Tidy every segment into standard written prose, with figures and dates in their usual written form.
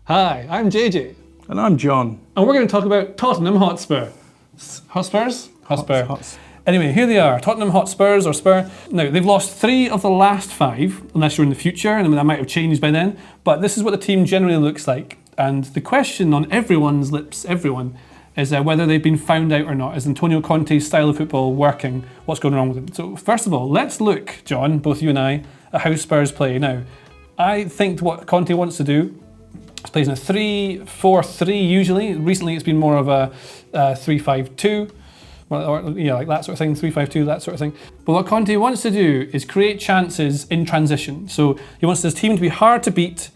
Hi, I'm JJ. And I'm John. And we're going to talk about Tottenham Hotspur. Hotspurs? Hotspur. Hots. Anyway, here they are, Tottenham Hotspurs or Spur. Now, they've lost 3 of the last 5, unless you're in the future, and that might have changed by then. But this is what the team generally looks like. And the question on everyone's lips, is whether they've been found out or not. Is Antonio Conte's style of football working? What's going wrong with it? So first of all, let's look, John, both you and I, at how Spurs play. Now, I think what Conte wants to do is plays in a 3-4-3 usually. Recently it's been more of a 3-5-2. Like that sort of thing, 3-5-2, that sort of thing. But what Conte wants to do is create chances in transition. So he wants his team to be hard to beat,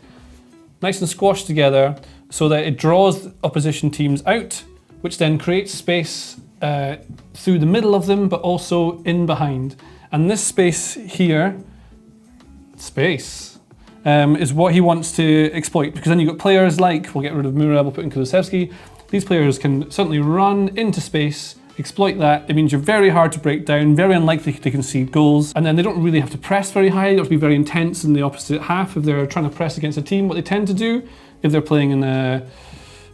nice and squashed together, so that it draws opposition teams out, which then creates space through the middle of them, but also in behind. And this space here, is what he wants to exploit, because then you've got players like, we'll get rid of Mura, we'll put in Kulusevski. These players can certainly run into space, exploit that. It means you're very hard to break down, very unlikely to concede goals, and then they don't really have to press very high. They don't have to be very intense in the opposite half if they're trying to press against a team. What they tend to do, if they're playing in a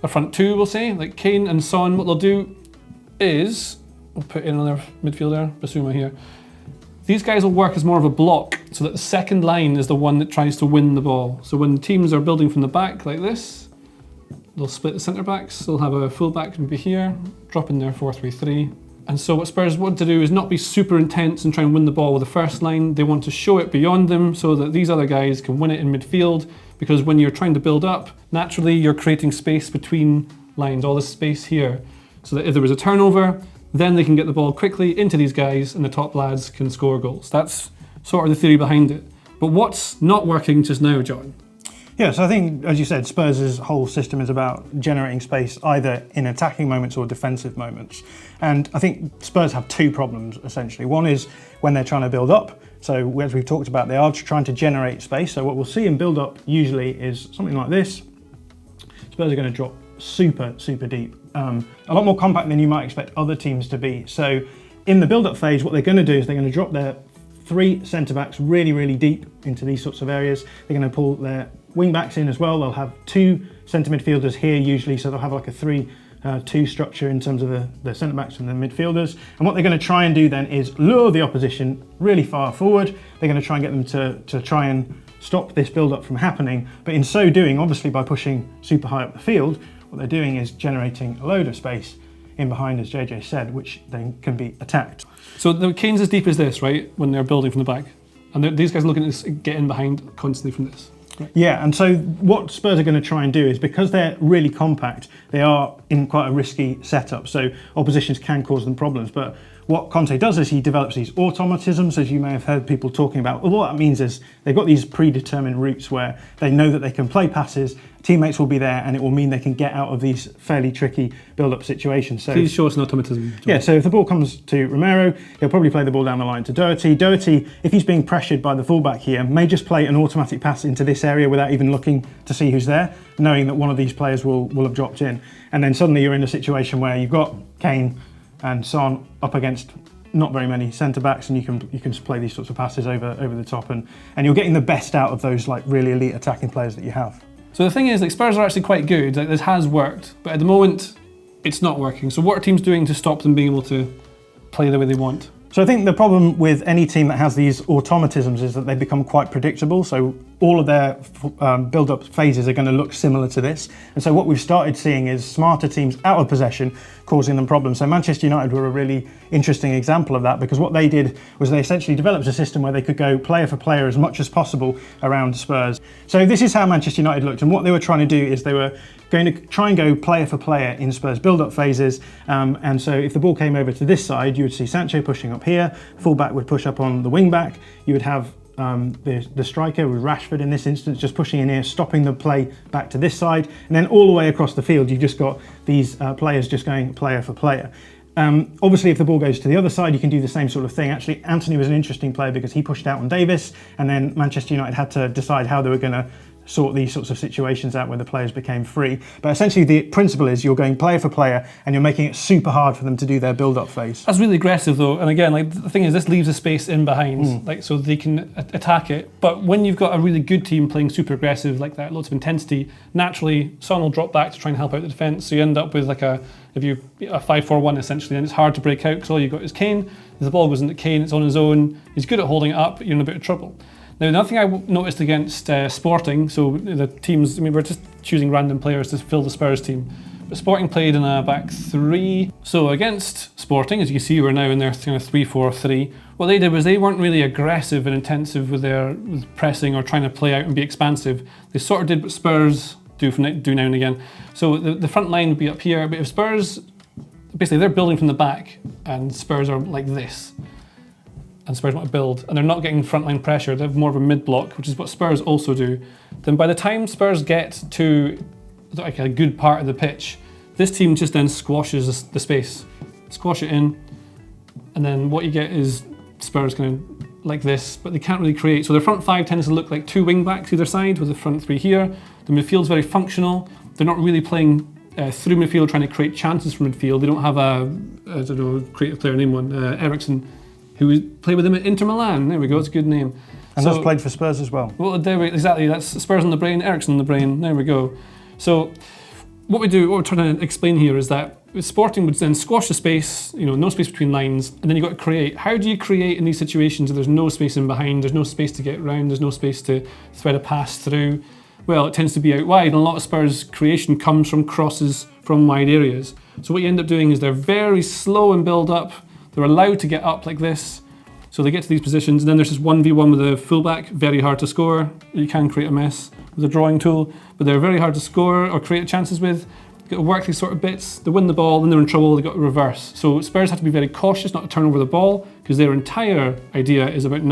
front 2, we'll say, like Kane and Son, what they'll do is, we'll put in another midfielder, Basuma here. These guys will work as more of a block, so that the second line is the one that tries to win the ball. So when teams are building from the back like this, they'll split the centre backs, they'll have a full back maybe here, drop in their 4-3-3. And so what Spurs want to do is not be super intense and try and win the ball with the first line. They want to show it beyond them so that these other guys can win it in midfield, because when you're trying to build up, naturally you're creating space between lines, all this space here, so that if there was a turnover, then they can get the ball quickly into these guys and the top lads can score goals. That's sort of the theory behind it. But what's not working just now, John? Yeah, so I think, as you said, Spurs' whole system is about generating space either in attacking moments or defensive moments. And I think Spurs have 2 problems, essentially. One is when they're trying to build up. So as we've talked about, they are trying to generate space. So what we'll see in build up usually is something like this. Spurs are going to drop super deep. A lot more compact than you might expect other teams to be. So in the build up phase, what they're going to do is they're going to drop their 3 centre-backs really deep into these sorts of areas. They're going to pull their wing-backs in as well. They'll have 2 centre midfielders here usually, so they'll have like a 3-2 structure in terms of the centre-backs and the midfielders. And what they're going to try and do then is lure the opposition really far forward. They're going to try and get them to try and stop this build-up from happening. But in so doing, obviously by pushing super high up the field, what they're doing is generating a load of space in behind, as JJ said, which then can be attacked. So the Kane's as deep as this, right, when they're building from the back. And these guys are looking to get in behind constantly from this. Right. Yeah, and so what Spurs are going to try and do is, because they're really compact, they are in quite a risky setup, so oppositions can cause them problems. But what Conte does is he develops these automatisms, as you may have heard people talking about. Well, what that means is they've got these predetermined routes where they know that they can play passes, teammates will be there, and it will mean they can get out of these fairly tricky build-up situations. So, please show us an automatism, John. Yeah, so if the ball comes to Romero, he'll probably play the ball down the line to Doherty. Doherty, if he's being pressured by the fullback here, may just play an automatic pass into this area without even looking to see who's there, knowing that one of these players will have dropped in. And then suddenly you're in a situation where you've got Kane and Son up against not very many centre-backs, and you can just play these sorts of passes over the top, and you're getting the best out of those like really elite attacking players that you have. So the thing is, like, Spurs are actually quite good. Like, this has worked, but at the moment, it's not working. So what are teams doing to stop them being able to play the way they want? So I think the problem with any team that has these automatisms is that they become quite predictable. So all of their build-up phases are going to look similar to this. And so what we've started seeing is smarter teams out of possession causing them problems. So Manchester United were a really interesting example of that, because what they did was they essentially developed a system where they could go player for player as much as possible around Spurs. So this is how Manchester United looked, and what they were trying to do is they were going to try and go player for player in Spurs build-up phases. And so if the ball came over to this side, you would see Sancho pushing up here, fullback would push up on the wing-back, you would have the striker with Rashford in this instance just pushing in here, stopping the play back to this side, and then all the way across the field you've just got these players just going player for player. Obviously, if the ball goes to the other side, you can do the same sort of thing. Actually, Antony was an interesting player because he pushed out on Davis, and then Manchester United had to decide how they were going to sort these sorts of situations out where the players became free. But essentially the principle is you're going player for player and you're making it super hard for them to do their build-up phase. That's really aggressive though, and again, like the thing is, this leaves a space in behind, like so they can attack it. But when you've got a really good team playing super aggressive like that, lots of intensity, naturally Son will drop back to try and help out the defence. So you end up with like a 5-4-1 essentially, and it's hard to break out because all you've got is Kane. If the ball goes into Kane, it's on his own. He's good at holding it up, but you're in a bit of trouble. Now, another thing I noticed against Sporting, so the teams, I mean, we're just choosing random players to fill the Spurs team, but Sporting played in a back three. So against Sporting, as you can see, we're now in their kind of 3-4-3. What they did was they weren't really aggressive and intensive with pressing or trying to play out and be expansive. They sort of did what Spurs do now and again. So the front line would be up here, but if Spurs, basically they're building from the back and Spurs are like this, and Spurs want to build, and they're not getting frontline pressure, they have more of a mid-block, which is what Spurs also do, then by the time Spurs get to like a good part of the pitch, this team just then squashes the space. Squash it in, and then what you get is Spurs kind of like this, but they can't really create. So their front five tends to look like two wing-backs either side, with the front three here. The midfield's very functional. They're not really playing through midfield, trying to create chances from midfield. They don't have I don't know, creative player name one, Ericsson, who played with him at Inter Milan. There we go, it's a good name. And that's played for Spurs as well. Well, exactly, that's Spurs on the brain, Ericsson on the brain, there we go. So what we're trying to explain here is that Sporting would then squash the space, no space between lines, and then you've got to create. How do you create in these situations if there's no space in behind, there's no space to get around, there's no space to thread a pass through? Well, it tends to be out wide, and a lot of Spurs' creation comes from crosses from wide areas. So what you end up doing is they're very slow in build-up. They're allowed to get up like this, so they get to these positions, and then there's this 1v1 with a fullback, very hard to score. You can create a mess with a drawing tool, but they're very hard to score or create chances with. You've got to work these sort of bits, they win the ball, then they're in trouble, they've got to reverse. So Spurs have to be very cautious not to turn over the ball, because their entire idea is about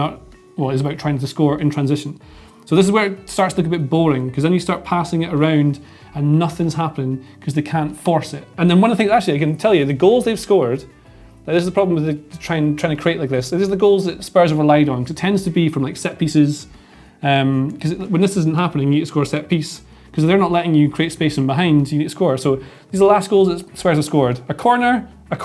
trying to score in transition. So this is where it starts to look a bit boring, because then you start passing it around and nothing's happening because they can't force it. And then one of the things, actually I can tell you, the goals they've scored, this is the problem with trying to create like this. These are the goals that Spurs have relied on, because it tends to be from like set pieces. Because when this isn't happening, you need to score a set piece. Because they're not letting you create space in behind, you need to score. So these are the last goals that Spurs have scored. A corner, a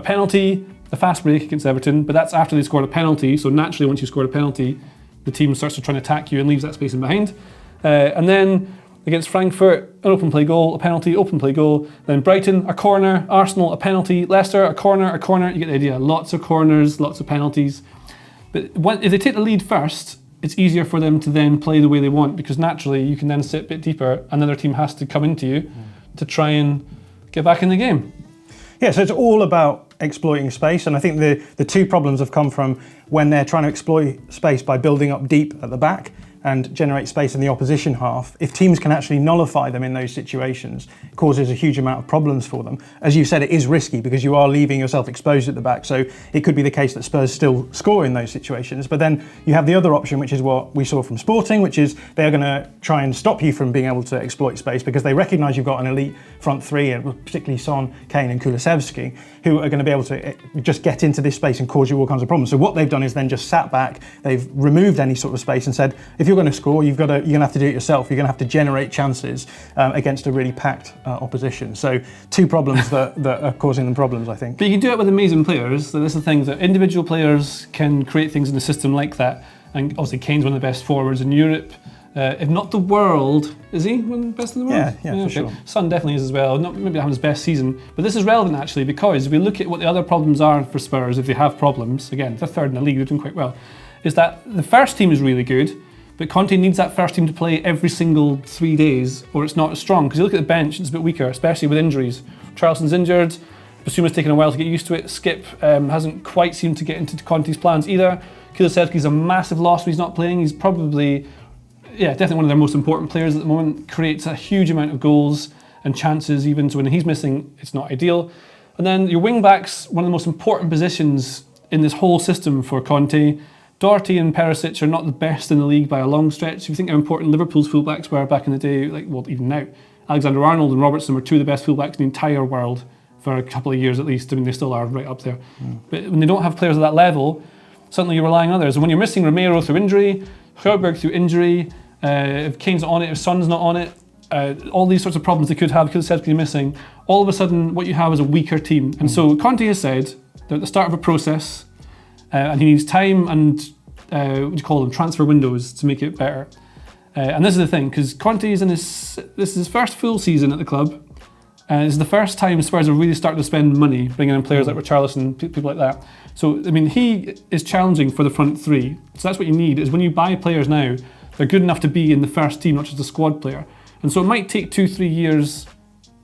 penalty, a fast break against Everton, but that's after they scored a penalty. So naturally, once you scored a penalty, the team starts to try and attack you and leaves that space in behind. And then against Frankfurt, an open play goal, a penalty, open play goal. Then Brighton, a corner. Arsenal, a penalty. Leicester, a corner. You get the idea. Lots of corners, lots of penalties. But if they take the lead first, it's easier for them to then play the way they want, because naturally you can then sit a bit deeper. Another team has to come into you to try and get back in the game. Yeah, so it's all about exploiting space, and I think the two problems have come from when they're trying to exploit space by building up deep at the back and generate space in the opposition half. If teams can actually nullify them in those situations, it causes a huge amount of problems for them. As you said, it is risky because you are leaving yourself exposed at the back, so it could be the case that Spurs still score in those situations. But then you have the other option, which is what we saw from Sporting, which is they're going to try and stop you from being able to exploit space because they recognise you've got an elite front three, particularly Son, Kane and Kulusevski, who are going to be able to just get into this space and cause you all kinds of problems. So what they've done is then just sat back, they've removed any sort of space and said, if you're going to score, you're going to have to do it yourself. You're going to have to generate chances against a really packed opposition. So two problems that are causing them problems, I think. But you can do it with amazing players. So this is the thing, that individual players can create things in a system like that. And obviously Kane's one of the best forwards in Europe. If not the world, is he one of the best in the world? Yeah, for sure. Son definitely is as well. Not maybe having his best season, but this is relevant actually, because if we look at what the other problems are for Spurs, if they have problems, again, they're third in the league, they're doing quite well, is that the first team is really good, but Conte needs that first team to play every single 3 days, or it's not as strong. Because you look at the bench, it's a bit weaker, especially with injuries. Charleston's injured, Basuma's taken a while to get used to it, Skip hasn't quite seemed to get into Conte's plans either. Kulusevski's a massive loss when he's not playing. He's probably, definitely one of their most important players at the moment, creates a huge amount of goals and chances even, so when he's missing, it's not ideal. And then your wing-backs, one of the most important positions in this whole system for Conte. Doherty and Perisic are not the best in the league by a long stretch. If you think how important Liverpool's fullbacks were back in the day, even now, Alexander-Arnold and Robertson were two of the best fullbacks in the entire world for a couple of years at least. I mean, they still are right up there. But when they don't have players at that level, suddenly you're relying on others. And when you're missing Romero through injury, Højbjerg through injury, if Kane's not on it, if Son's not on it, all these sorts of problems they could have because Kulusevski's missing, all of a sudden what you have is a weaker team. And so Conte has said they're at the start of a process and he needs time and, what do you call them, transfer windows to make it better. And this is the thing, because Conte is this is his first full season at the club. And it's the first time Spurs are really starting to spend money, bringing in players like Richarlison, people like that. So, I mean, he is challenging for the front three. So that's what you need, is when you buy players now, they're good enough to be in the first team, not just a squad player. And so it might take 2-3 years,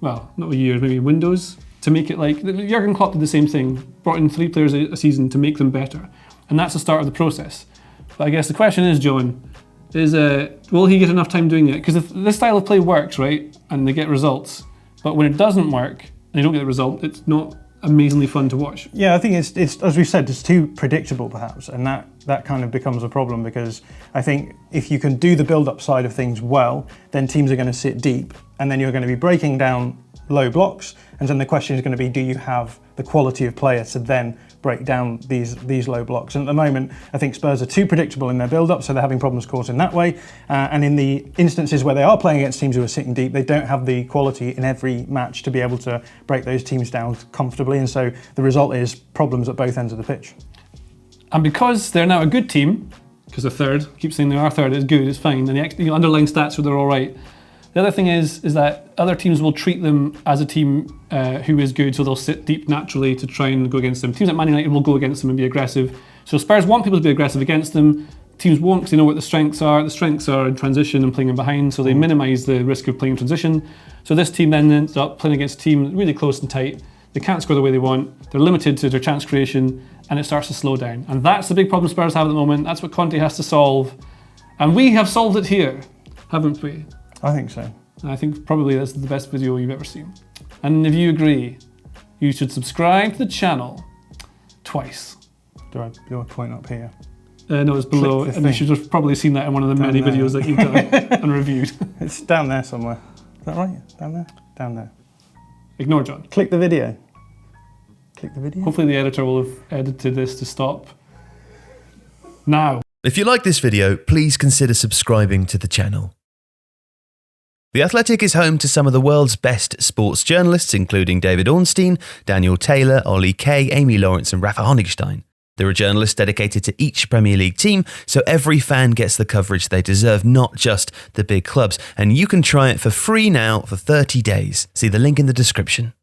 well, not years, maybe windows, to make it like, Jurgen Klopp did the same thing, brought in 3 players a season to make them better. And that's the start of the process. But I guess the question is, John, will he get enough time doing it? Because if this style of play works, right, and they get results, but when it doesn't work, and they don't get the result, it's not amazingly fun to watch. Yeah, I think it's as we said, it's too predictable perhaps, and that kind of becomes a problem, because I think if you can do the build-up side of things well, then teams are going to sit deep, and then you're going to be breaking down low blocks, and then the question is going to be, do you have the quality of player to then break down these low blocks? And at the moment, I think Spurs are too predictable in their build-up, so they're having problems caused in that way. And in the instances where they are playing against teams who are sitting deep, they don't have the quality in every match to be able to break those teams down comfortably. And so the result is problems at both ends of the pitch. And because they're now a good team, because they're third, I keep saying they are third, it's good, it's fine, and the underlying stats are they're all right. The other thing is that other teams will treat them as a team who is good, so they'll sit deep naturally to try and go against them. Teams like Man United will go against them and be aggressive. So Spurs want people to be aggressive against them. Teams won't, because they know what the strengths are. The strengths are in transition and playing in behind, so they minimise the risk of playing in transition. So this team then ends up playing against a team really close and tight. They can't score the way they want. They're limited to their chance creation, and it starts to slow down. And that's the big problem Spurs have at the moment. That's what Conte has to solve. And we have solved it here, haven't we? I think so. I think probably this is the best video you've ever seen. And if you agree, you should subscribe to the channel twice. Do I point up here? No, it's below, and you should have probably seen that in one of the many videos that you've done and reviewed. It's down there somewhere. Is that right? Down there? Down there. Ignore John. Click the video. Click the video. Hopefully the editor will have edited this to stop now. If you like this video, please consider subscribing to the channel. The Athletic is home to some of the world's best sports journalists, including David Ornstein, Daniel Taylor, Ollie Kay, Amy Lawrence and Rafa Honigstein. There are journalists dedicated to each Premier League team, so every fan gets the coverage they deserve, not just the big clubs. And you can try it for free now for 30 days. See the link in the description.